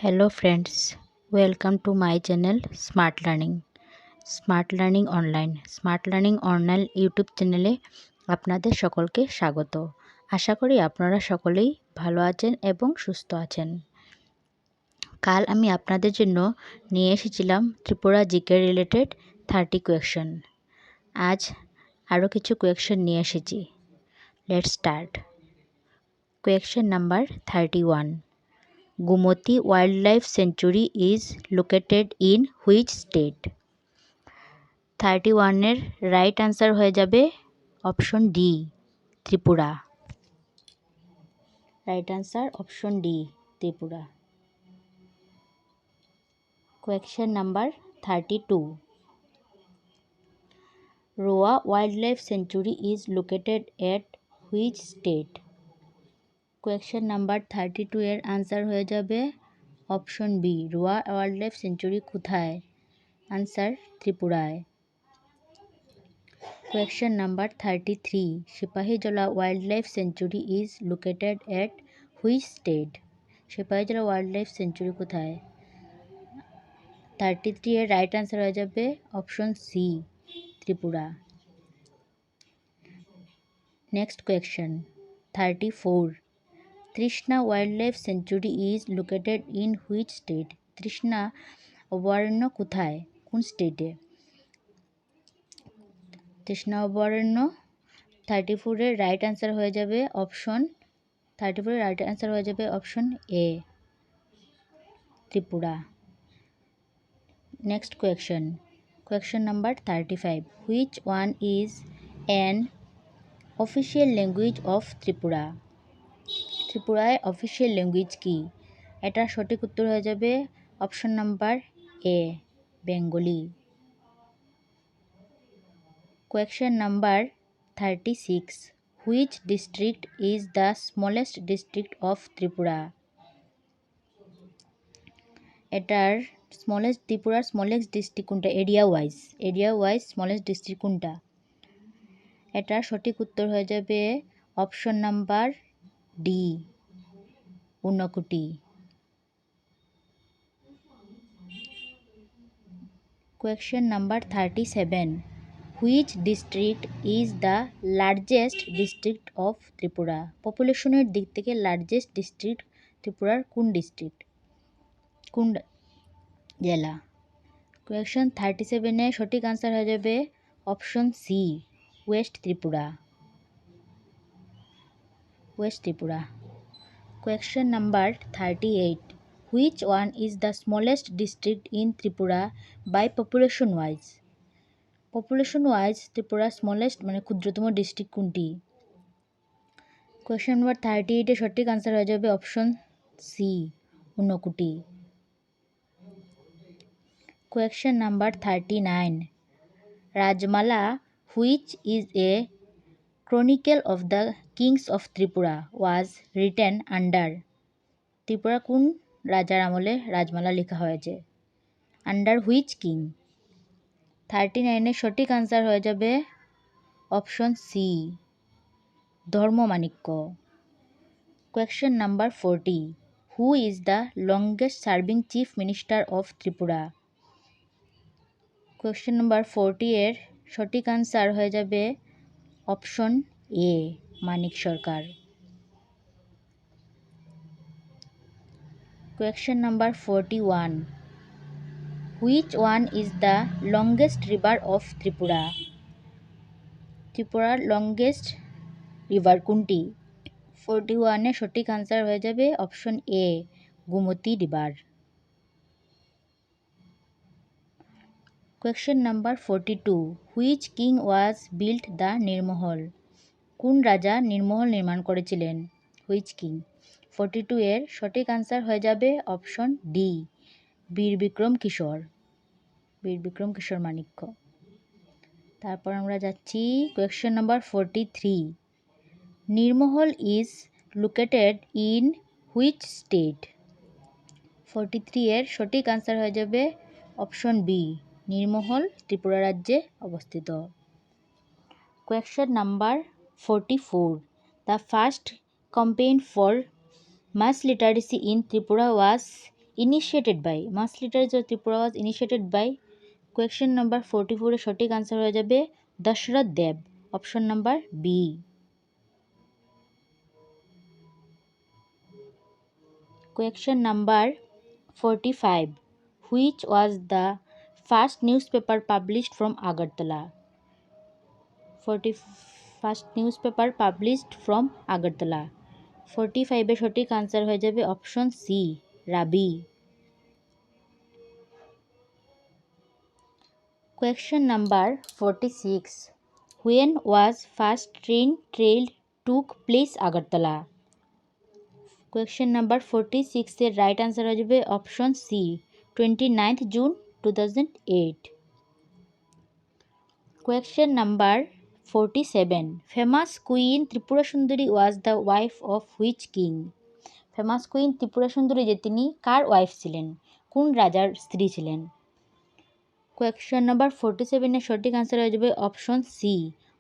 Hello friends, welcome to my channel Smart Learning Online YouTube চ্যানেলে আপনাদের সকলকে স্বাগত। আশা করি আপনারা সকলেই ভালো আছেন এবং সুস্থ আছেন। কাল আমি আপনাদের জন্য নিয়ে এসেছিলাম ত্রিপুরা জিকে রিলেটেড 30 কোয়েশ্চেন। আজ আরও কিছু কোয়েশ্চেন নিয়ে এসেছি। Let's start. Question number 31. Gumoti Wildlife Sanctuary is located in which state? 31 এর রাইট আনসার হয়ে যাবে option D, Tripura. Right answer option D, Tripura. Question number 32. Roa Wildlife Sanctuary is located at which state? Question number 32 এর answer হয়ে যাবে option B, Roa wildlife sanctuary কোথায়? Answer ত্রিপুরায়। Question number 33. Sepahijala wildlife sanctuary is located at which state? Sepahijala wildlife sanctuary কোথায়? 33 এর right answer হয়ে যাবে option C, Tripura. Next question 34. Trishna wild life sanctuary is located in which state? Trishna অভয়ারণ্য কোথায়, কোন স্টেটে? তৃষ্ণা অভয়ারণ্য 34 এর রাইট আনসার হয়ে যাবে option A, Tripura. Next question number 35. Which one is an official language of Tripura? ত্রিপুরায় অফিসিয়াল ল্যাঙ্গুয়েজ কি? এটার সঠিক উত্তর হয়ে যাবে option number A, Bengali. Question number 36. Which district is the smallest district of Tripura? এটার ত্রিপুরার স্মলেস্ট ডিস্ট্রিক্ট কোনটা? এরিয়া ওয়াইজ স্মলেস্ট ডিস্ট্রিক্ট কোনটা? এটার সঠিক উত্তর হয়ে যাবে option number D, Unakoti. Question number 37. Which district is the largest district of Tripura? পপুলেশনের দিক থেকে লার্জেস্ট ডিস্ট্রিক্ট ত্রিপুরার কোন ডিস্ট্রিক্ট, কোন জেলা? কোয়েশ্চেন 37 এ সঠিক আনসার হয়ে যাবে option C, west Tripura. Question number 38. Which one is the smallest district in Tripura by population wise Tripura smallest ক্ষুদ্রতম ডিস্ট্রিক্ট কোনটি? কোয়েশ্চেন নাম্বার 38 এ সঠিক আনসার হয়ে যাবে option C, Unakoti. Question number 39. Rajmala which is a chronicle of the kings of Tripura was written under? Tripura কোন রাজার আমলে রাজমালা লেখা হয়েছে? Under which king? 39 এর সঠিক আনসার হয়ে যাবে option C, Dharma Manikya. Question number 40. Who is the longest serving chief minister of Tripura? Question number 40 এর সঠিক আনসার হয়ে যাবে option A, Manik Sarkar. Question number 41. Which one is the longest river of Tripura? ত্রিপুরার longest river কোনটি? 41 এর সঠিক আনসার হয়ে যাবে option A, Gomati river. Question number 42. Which king was built the Neermahal? কোন রাজা নির্মহল নির্মাণ করেছিলেন? Which king? 42 এর সঠিক আনসার হয়ে যাবে অপশন ডি, বীর বিক্রম কিশোর মাণিক্য। তারপর আমরা যাচ্ছি question number 43. নির্মহল is located in which state? 43 এর সঠিক আনসার হয়ে যাবে অপশন বি, নির্মহল ত্রিপুরা রাজ্যে অবস্থিত। Question number 44. The first campaign for mass literacy in Tripura was initiated by, mass literature Tripura was initiated by. Question number 44 এর সঠিক আনসার হয়ে যাবে Dasharath Deb, option number B. Question number 45, which was the first news paper published from Agartala? First news paper published from Agartala. 45 এর সঠিক answer হয়ে যাবে option C, Rabi. Question number 46, when was first train trail took place Agartala? Question number 46 এর right answer হয়ে যাবে option C, 29 June 2008। Question number 47, famous queen Tripura Sundari was the wife of which king? Famous queen Tripura Sundari যে তিনি কার wife ছিলেন, কোন রাজার স্ত্রী ছিলেন? কোয়েশ্চেন নাম্বার 47 এর সঠিক আনসার হয়ে যাবে অপশন সি,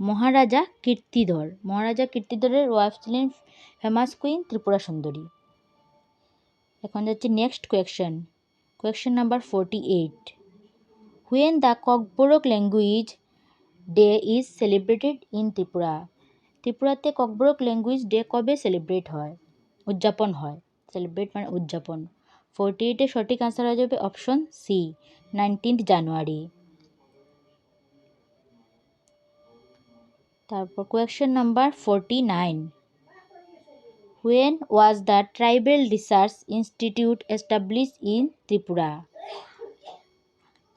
মহারাজা কীর্তিধর। মহারাজা কীর্তিধরের ওয়াইফ ছিলেন ফেমাস কুইন ত্রিপুরা সুন্দরী। এখন যাচ্ছে next question, question number 48, when the Kokborok language day is celebrated in Tripura? ত্রিপুরাতে ককবরক ল্যাঙ্গুয়েজ ডে কবে সেলিব্রেট হয়, উদযাপন হয়? সেলিব্রেট মানে উদযাপন। 48 এর সঠিক আনসার হয়ে যাবে অপশন সি, 19 জানুয়ারি। তারপর question number 49, when was the tribal research institute established in Tripura?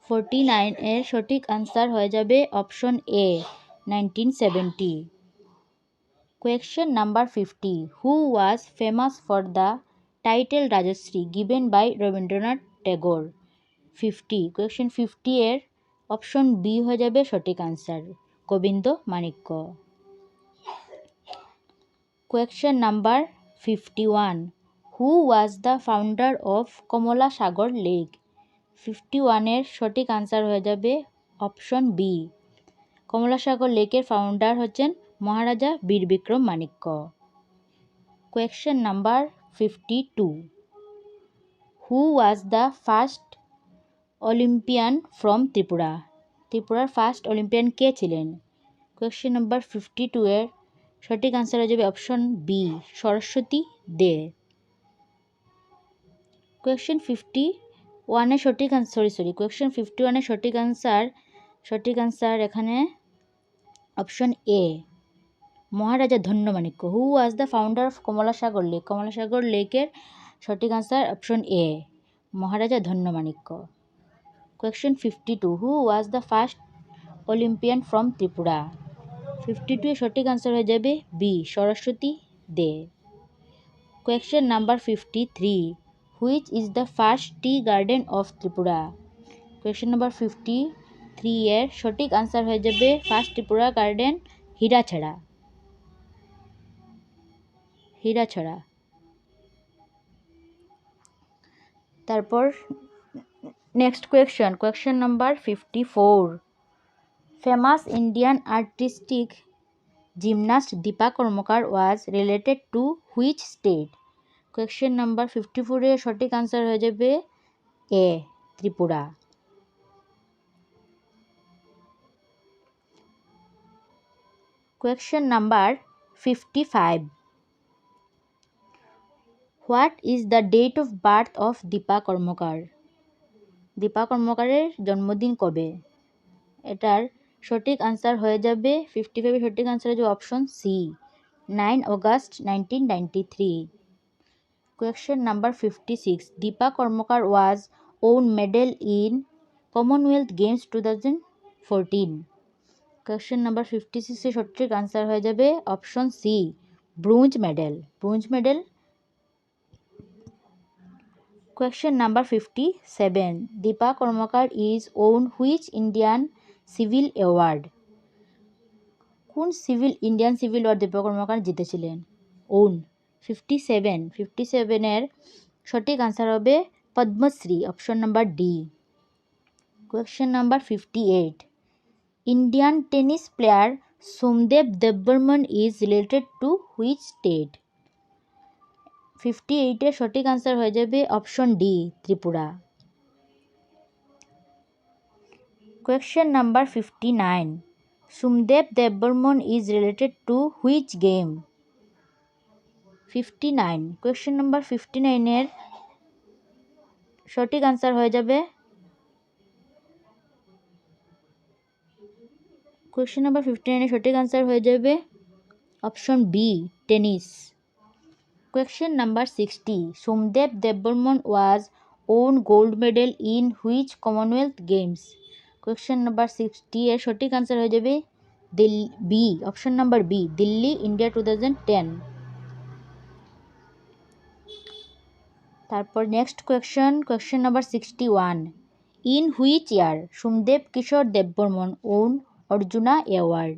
49 এর সঠিক আনসার হয়ে যাবে option A, 1970। Question number 50, who was famous for the title Rajarshi given by Rabindranath Tagore? 50, question 50 এর অপশন বি হয়ে যাবে সঠিক answer, Gobinda Manikya. Question number 51, who was the founder of Kamala Sagar lake? 51 এর সঠিক আনসার হয়ে যাবে অপশন বি, কমলা সাগর লেকের ফাউন্ডার হচ্ছেন Maharaja Bir Bikram Manikya. Question number 52, who was the first Olympian from Tripura? ত্রিপুরার ফার্স্ট অলিম্পিয়ান কে ছিলেন? কোয়েশ্চেন নাম্বার 52 এর সঠিক আনসার হয়ে যাবে option B, Saraswati Dey. Question 51 এর সঠিক আনসার কোয়েশ্চেন 51 এর সঠিক আনসার এখানে option A, Maharaja Dhanyamanikya. Who was the founder of Kamala Sagar lake? Kamala Sagar লেকের সঠিক answer option A, Maharaja Dhanyamanikya. Question 52, who was the first Olympian from Tripura? 52 এর সঠিক আনসার হয়ে যাবে B, Saraswati Dey. Question number 53, which is the first tea garden of Tripura? Question number 53 এর সঠিক answer হয়ে যাবে ফার্স্ট ত্রিপুরা গার্ডেন হীরাছড়া। তারপর next question number 54, famous Indian artistic gymnast Dipa Karmakar was related to which state? Question number 54 এর সঠিক আনসার হয়ে যাবে A, Tripura. Question number 55, what is the date of birth of Dipa Karmakar? Dipa কর্মকারের জন্মদিন কবে? এটার সঠিক আনসার হয়ে যাবে 55 এর সঠিক আনসার হয়ে যাবে option C, 9 August 1993। Question number 56, Dipa Karmakar was on medal in Commonwealth games 2014? Question number 56 এর সঠিক আনসার হয়ে যাবে option C, bronze medal. Question number 57, Dipa Karmakar is won which Indian Civil Award? কোন Indian civil award Dipa Karmakar জিতেছিলেন? ওন। 57 এর সঠিক আনসার হবে Padmashri, option number D. Question number 58, Indian tennis player Somdev Devvarman is related to which state? 58-এর সঠিক answer হয়ে যাবে option D, Tripura. Question number 59, Somdev Devvarman is related to which game? 59, question number 59-এর সঠিক আনসার হয়ে যাবে কোয়েশ্চেন নাম্বার 59-এর সঠিক আনসার হয়ে যাবে option B, tennis. Question number 60, Somdev Devvarman was won gold medal in which Commonwealth Games? Question number 60 এর সঠিক আনসার হয়ে যাবে B, option number B, Delhi, India 2010। তারপর next question number 61, in which year Somdev Kishore Devvarman won Arjuna award?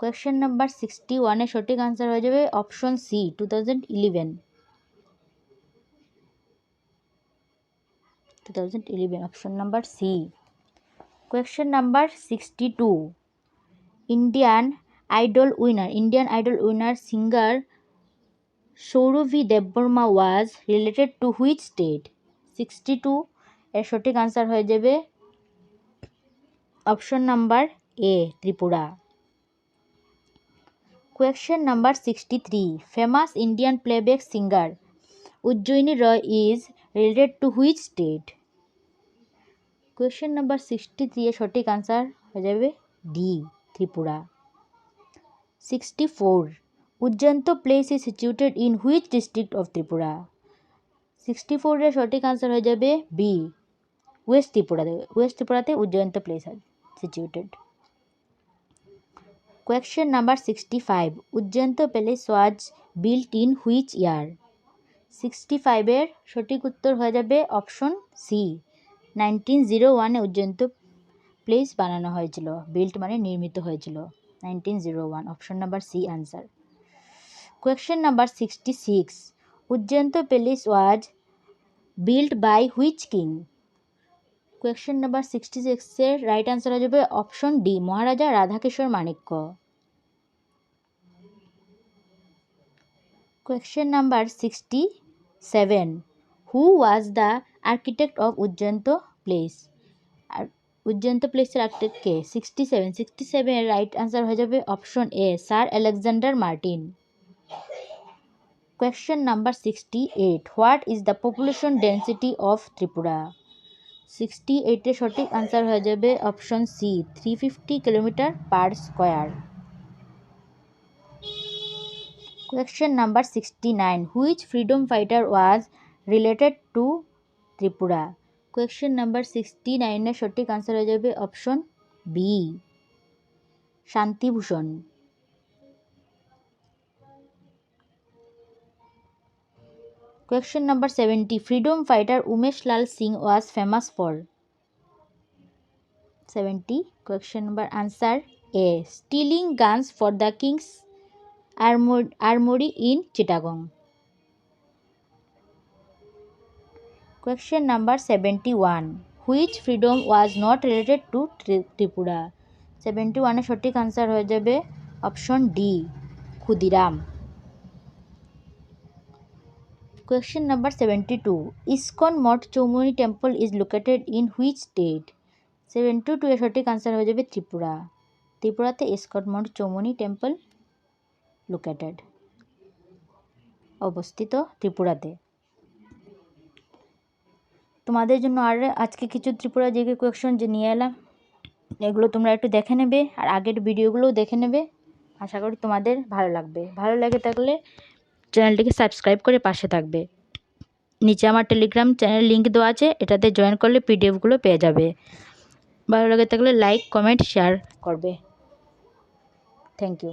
Question number 61-এর সঠিক answer হয়ে যাবে option C, 2011, option number C. Question number 62, Indian Idol winner singer Sourabhi Debbarma was related to which state? 62 এর সঠিক answer হয়ে যাবে option number A, Tripura. Question number 63, famous Indian playback singer Ujjayini Roy is related to which state? Question number 63 এর সঠিক answer হয়ে যাবে D, Tripura. 64, Ujjayanta place is situated in which district of Tripura? 64 এর সঠিক আনসার হয়ে যাবে বি, ওয়েস্ট ত্রিপুরাতে Ujjayanta place situated. Question number 65, Ujjayanta palace was built in which year? 65-এর সঠিক উত্তর হয়ে যাবে অপশন সি, 1901-এ উজ্জয়ন্ত প্লেস বানানো হয়েছিল, বিল্ট মানে নির্মিত হয়েছিল 1901, option number C answer. Question number 66, Ujjayanta palace was built by which king? Question number 66-এর রাইট আনসার হয়ে যাবে option D, Maharaja Radhakishore Manikya. Question number 67, who was the architect of Ujjayanta palace? আর উজ্জয়ন্ত প্লেসের আর্কিটেক্ট কে? 67 এর রাইট আনসার হয়ে যাবে option A, sir Alexander Martin. Question number 68, what is the population density of Tripura? 68-এর সঠিক আনসার হয়ে যাবে option C, 350 kilometre per square. Question number 69, which freedom fighter was related to Tripura? Question number 69-এর সঠিক answer হয়ে যাবে option B, Shantibhushan. Question number 70, freedom fighter Umesh Lal Singh was famous for? 70, question number answer A, stealing guns for the king's armoury in Chittagong. Question number 71, which freedom was not related to Tripura? 71-এর সঠিক answer হয়ে যাবে option D, Khudiram. Question number 72, ISKCON Math Chowmuhani temple is located in which state? 72 এর সঠিক answer হয়ে যাবে ত্রিপুরা। ত্রিপুরাতে ISKCON Math Chowmuhani temple located, অবস্থিত ত্রিপুরাতে। তোমাদের জন্য আর আজকে কিছু ত্রিপুরা জিকে কোয়েশ্চন যে নিয়ে এলাম, এগুলো তোমরা একটু দেখে নেবে আর আগের ভিডিওগুলোও দেখে নেবে। আশা করি তোমাদের ভালো লাগবে। ভালো লেগে থাকলে চ্যানেলটিকে সাবস্ক্রাইব করে পাশে থাকবে। নিচে আমার টেলিগ্রাম চ্যানেল লিঙ্ক দেওয়া আছে, এটাতে জয়েন করলে পিডিএফগুলো পেয়ে যাবে। ভালো লাগে থাকলে লাইক, কমেন্ট, শেয়ার করবে। Thank you.